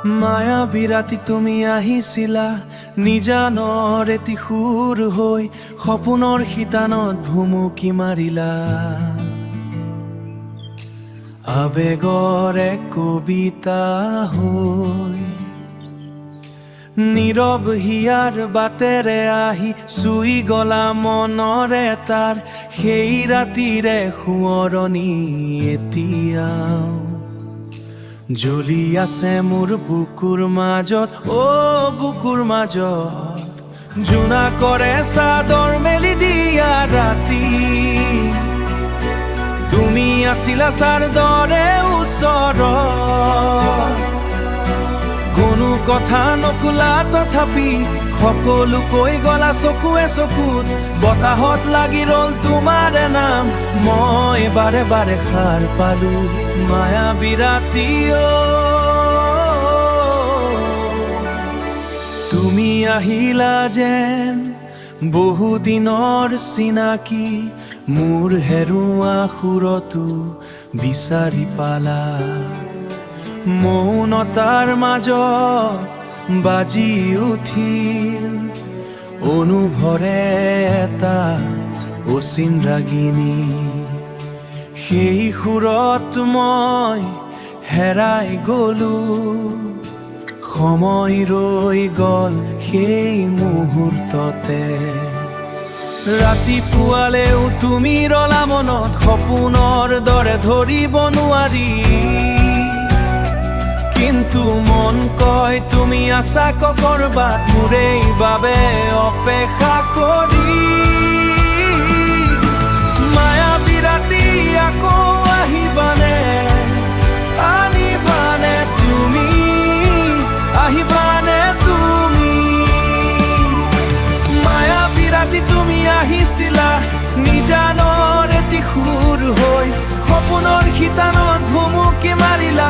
মায়াবী ৰাতি তুমি আহিছিলা নিজানৰ এটি সুৰ হৈ সপোনৰ শিতানত ভুমুকি মাৰিলা আবেগৰ এক কবিতা হৈ নীৰৱ হিয়াৰ বাটেৰে আহি চুই গলা মনৰে তাৰ সেই ৰাতিৰে সোঁৱৰণি এতিয়াও জ্বলি আছে মোৰ বুকুৰ মাজত বুকুৰ মাজত জোনা কৰে চাদৰ মেলি দিয়া ৰাতি তুমি আছিলা ছাৰ দৰে ওচৰত কোনো কথা নকলা তথাপি সকলো কৈ গলা চকুৱে চকুত বতাহত লাগি ৰল তোমাৰ নাম মই বাৰে বাৰে সাৰ পালো মায়াবী ৰাতি তুমি আহিলা যেন বহুদিনৰ চিনাকি মোৰ হেৰুৱা সুৰতো বিচাৰি পালা মৌনতাৰ মাজত বাজি উঠিল অনুভৰে এটা অচিন ৰাগিনী সেই সুৰত মই হেৰাই গলো সময় ৰৈ গল সেই মুহূৰ্ততে ৰাতিপুৱালেও তুমি ৰলা মনত সপোনৰ দৰে ধৰিব নোৱাৰি কিন্তু মন কয় তুমি আশা কৰবাত মোৰেই বাবে অপেক্ষা কৰি মায়াবী ৰাতি আকৌ আহিবানে আনিবানে তুমি আহিবানে তুমি মায়াবী ৰাতি তুমি আহিছিলা নিজানৰ এটি সুৰ হৈ সপোনৰ শিতানত ভুমুকি মাৰিলা